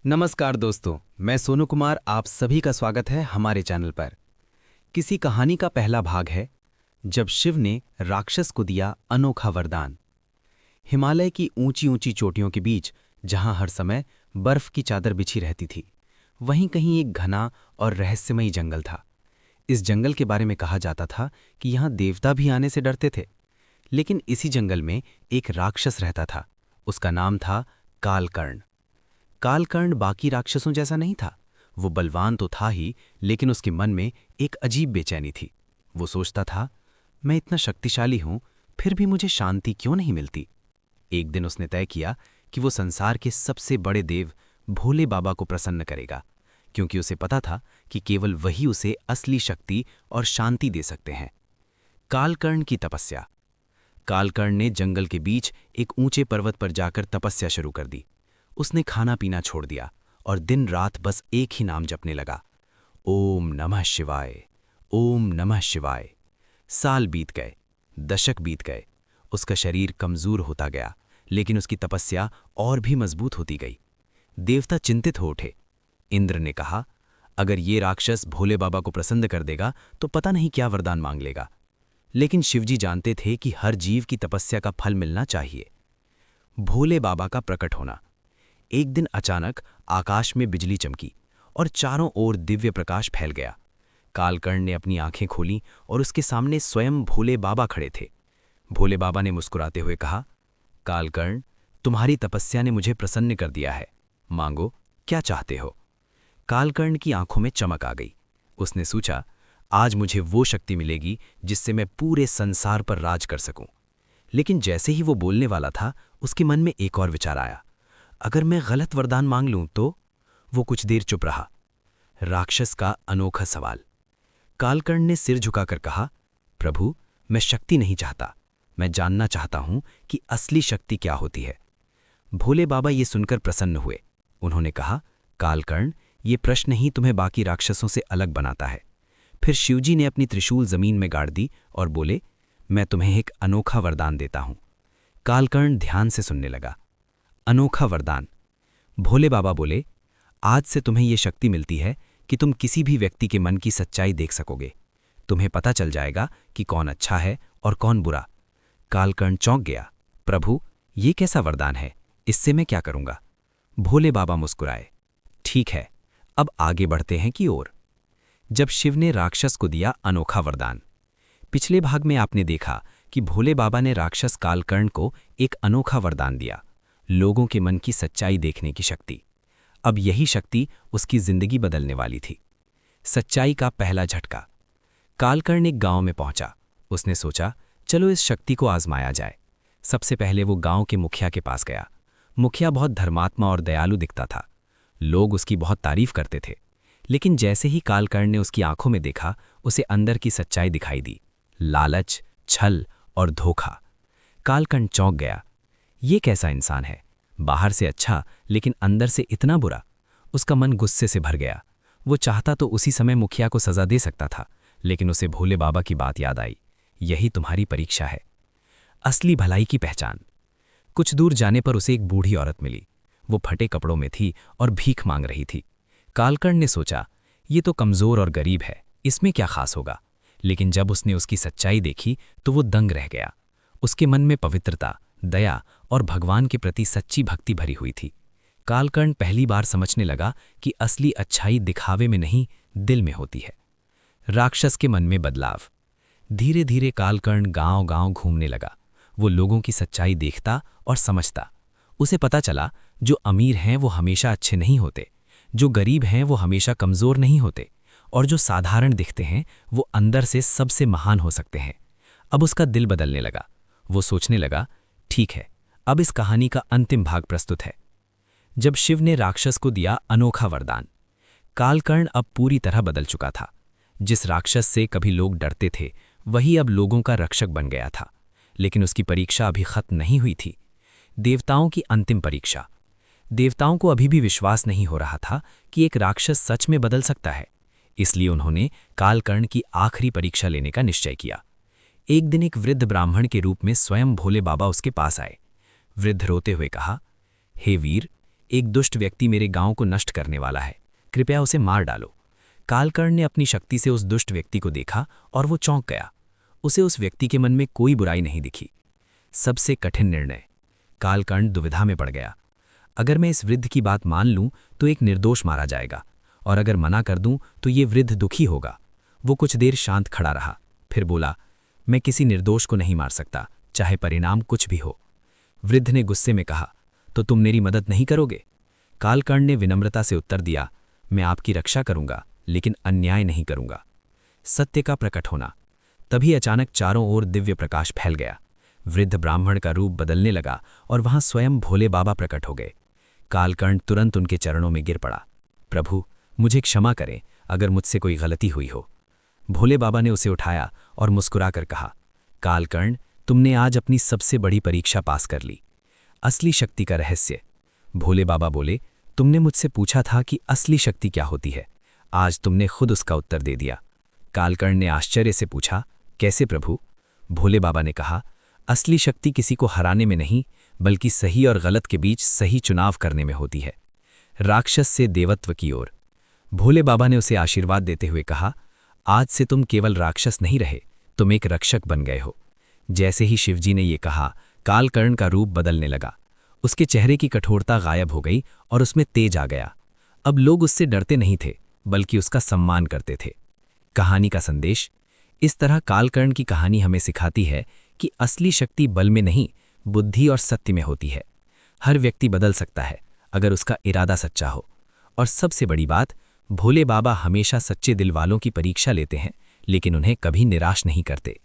नमस्कार दोस्तों, मैं सोनू कुमार आप सभी का स्वागत है हमारे चैनल पर। किसी कहानी का पहला भाग है जब शिव ने राक्षस को दिया अनोखा वरदान। हिमालय की ऊंची ऊंची चोटियों के बीच जहां हर समय बर्फ की चादर बिछी रहती थी, वहीं कहीं एक घना और रहस्यमयी जंगल था। इस जंगल के बारे में कहा जाता था कि यहां देवता भी आने से डरते थे। लेकिन इसी जंगल में एक राक्षस रहता था। उसका नाम था कालकर्ण। कालकर्ण बाकी राक्षसों जैसा नहीं था। वो बलवान तो था ही, लेकिन उसके मन में एक अजीब बेचैनी थी। वो सोचता था, मैं इतना शक्तिशाली हूं, फिर भी मुझे शांति क्यों नहीं मिलती। एक दिन उसने तय किया कि वो संसार के सबसे बड़े देव भोले बाबा को प्रसन्न करेगा, क्योंकि उसे पता था कि केवल वही उसे असली शक्ति और शांति दे सकते हैं। कालकर्ण की तपस्या। कालकर्ण ने जंगल के बीच एक ऊंचे पर्वत पर जाकर तपस्या शुरू कर दी। उसने खाना पीना छोड़ दिया और दिन रात बस एक ही नाम जपने लगा, ओम नमः शिवाय, ओम नमः शिवाय। साल बीत गए, दशक बीत गए। उसका शरीर कमजोर होता गया, लेकिन उसकी तपस्या और भी मजबूत होती गई। देवता चिंतित हो उठे। इंद्र ने कहा, अगर ये राक्षस भोले बाबा को प्रसन्न कर देगा तो पता नहीं क्या वरदान मांग लेगा। लेकिन शिवजी जानते थे कि हर जीव की तपस्या का फल मिलना चाहिए। भोले बाबा का प्रकट होना। एक दिन अचानक आकाश में बिजली चमकी और चारों ओर दिव्य प्रकाश फैल गया। कालकर्ण ने अपनी आंखें खोलीं और उसके सामने स्वयं भोले बाबा खड़े थे। भोले बाबा ने मुस्कुराते हुए कहा, कालकर्ण, तुम्हारी तपस्या ने मुझे प्रसन्न कर दिया है। मांगो, क्या चाहते हो। कालकर्ण की आंखों में चमक आ गई। उसने सोचा, आज मुझे वो शक्ति मिलेगी जिससे मैं पूरे संसार पर राज कर सकूं। लेकिन जैसे ही वो बोलने वाला था, उसके मन में एक और विचार आया, अगर मैं गलत वरदान मांग लूं तो। वो कुछ देर चुप रहा। राक्षस का अनोखा सवाल। कालकर्ण ने सिर झुकाकर कहा, प्रभु, मैं शक्ति नहीं चाहता, मैं जानना चाहता हूं कि असली शक्ति क्या होती है। भोले बाबा ये सुनकर प्रसन्न हुए। उन्होंने कहा, कालकर्ण, ये प्रश्न ही तुम्हें बाकी राक्षसों से अलग बनाता है। फिर शिवजी ने अपनी त्रिशूल जमीन में गाड़ दी और बोले, मैं तुम्हें एक अनोखा वरदान देता हूं। कालकर्ण ध्यान से सुनने लगा। अनोखा वरदान। भोले बाबा बोले, आज से तुम्हें यह शक्ति मिलती है कि तुम किसी भी व्यक्ति के मन की सच्चाई देख सकोगे। तुम्हें पता चल जाएगा कि कौन अच्छा है और कौन बुरा। कालकर्ण चौंक गया। प्रभु, ये कैसा वरदान है, इससे मैं क्या करूंगा। भोले बाबा मुस्कुराए। ठीक है, अब आगे बढ़ते हैं की ओर। जब शिव ने राक्षस को दिया अनोखा वरदान। पिछले भाग में आपने देखा कि भोले बाबा ने राक्षस कालकर्ण को एक अनोखा वरदान दिया, लोगों के मन की सच्चाई देखने की शक्ति। अब यही शक्ति उसकी जिंदगी बदलने वाली थी। सच्चाई का पहला झटका। कालकर्ण एक गांव में पहुंचा। उसने सोचा, चलो इस शक्ति को आजमाया जाए। सबसे पहले वो गांव के मुखिया के पास गया। मुखिया बहुत धर्मात्मा और दयालु दिखता था। लोग उसकी बहुत तारीफ करते थे। लेकिन जैसे ही कालकर्ण ने उसकी आंखों में देखा, उसे अंदर की सच्चाई दिखाई दी, लालच, छल और धोखा। कालकर्ण चौंक गया। ये कैसा इंसान है, बाहर से अच्छा लेकिन अंदर से इतना बुरा। उसका मन गुस्से से भर गया। वो चाहता तो उसी समय मुखिया को सजा दे सकता था, लेकिन उसे भोले बाबा की बात याद आई, यही तुम्हारी परीक्षा है। असली भलाई की पहचान। कुछ दूर जाने पर उसे एक बूढ़ी औरत मिली। वो फटे कपड़ों में थी और भीख मांग रही थी। कालकर्ण ने सोचा, ये तो कमजोर और गरीब है, इसमें क्या खास होगा। लेकिन जब उसने उसकी सच्चाई देखी तो वो दंग रह गया। उसके मन में पवित्रता, दया और भगवान के प्रति सच्ची भक्ति भरी हुई थी। कालकर्ण पहली बार समझने लगा कि असली अच्छाई दिखावे में नहीं, दिल में होती है। राक्षस के मन में बदलाव। धीरे धीरे कालकर्ण गांव-गांव घूमने लगा। वो लोगों की सच्चाई देखता और समझता। उसे पता चला, जो अमीर हैं वो हमेशा अच्छे नहीं होते, जो गरीब हैं वो हमेशा कमजोर नहीं होते, और जो साधारण दिखते हैं वो अंदर से सबसे महान हो सकते हैं। अब उसका दिल बदलने लगा। वो सोचने लगा, ठीक है, अब इस कहानी का अंतिम भाग प्रस्तुत है। जब शिव ने राक्षस को दिया अनोखा वरदान। कालकर्ण अब पूरी तरह बदल चुका था। जिस राक्षस से कभी लोग डरते थे, वही अब लोगों का रक्षक बन गया था। लेकिन उसकी परीक्षा अभी खत्म नहीं हुई थी। देवताओं की अंतिम परीक्षा। देवताओं को अभी भी विश्वास नहीं हो रहा था कि एक राक्षस सच में बदल सकता है। इसलिए उन्होंने कालकर्ण की आखिरी परीक्षा लेने का निश्चय किया। एक दिन एक वृद्ध ब्राह्मण के रूप में स्वयं भोले बाबा उसके पास आए। वृद्ध रोते हुए कहा, हे वीर, एक दुष्ट व्यक्ति मेरे गांव को नष्ट करने वाला है, कृपया उसे मार डालो। कालकर्ण ने अपनी शक्ति से उस दुष्ट व्यक्ति को देखा और वो चौंक गया। उसे उस व्यक्ति के मन में कोई बुराई नहीं दिखी। सबसे कठिन निर्णय। कालकर्ण दुविधा में पड़ गया। अगर मैं इस वृद्ध की बात मान लूं तो एक निर्दोष मारा जाएगा, और अगर मना कर दूं तो ये वृद्ध दुखी होगा। वो कुछ देर शांत खड़ा रहा, फिर बोला, मैं किसी निर्दोष को नहीं मार सकता, चाहे परिणाम कुछ भी हो। वृद्ध ने गुस्से में कहा, तो तुम मेरी मदद नहीं करोगे? कालकर्ण ने विनम्रता से उत्तर दिया, मैं आपकी रक्षा करूंगा, लेकिन अन्याय नहीं करूंगा। सत्य का प्रकट होना। तभी अचानक चारों ओर दिव्य प्रकाश फैल गया। वृद्ध ब्राह्मण का रूप बदलने लगा और वहां स्वयं भोले बाबा प्रकट हो गए। कालकर्ण तुरंत उनके चरणों में गिर पड़ा। प्रभु, मुझे क्षमा करें अगर मुझसे कोई गलती हुई हो। भोले बाबा ने उसे उठाया और मुस्कुराकर कहा, कालकर्ण, तुमने आज अपनी सबसे बड़ी परीक्षा पास कर ली। असली शक्ति का रहस्य। भोले बाबा बोले, तुमने मुझसे पूछा था कि असली शक्ति क्या होती है, आज तुमने खुद उसका उत्तर दे दिया। कालकर्ण ने आश्चर्य से पूछा, कैसे प्रभु? भोले बाबा ने कहा, असली शक्ति किसी को हराने में नहीं, बल्कि सही और गलत के बीच सही चुनाव करने में होती है। राक्षस से देवत्व की ओर। भोले बाबा ने उसे आशीर्वाद देते हुए कहा, आज से तुम केवल राक्षस नहीं रहे, तुम एक रक्षक बन गए हो। जैसे ही शिवजी ने ये कहा, कालकर्ण का रूप बदलने लगा। उसके चेहरे की कठोरता गायब हो गई और उसमें तेज आ गया। अब लोग उससे डरते नहीं थे, बल्कि उसका सम्मान करते थे। कहानी का संदेश। इस तरह कालकर्ण की कहानी हमें सिखाती है कि असली शक्ति बल में नहीं, बुद्धि और सत्य में होती है। हर व्यक्ति बदल सकता है अगर उसका इरादा सच्चा हो। और सबसे बड़ी बात, भोले बाबा हमेशा सच्चे दिल वालों की परीक्षा लेते हैं, लेकिन उन्हें कभी निराश नहीं करते।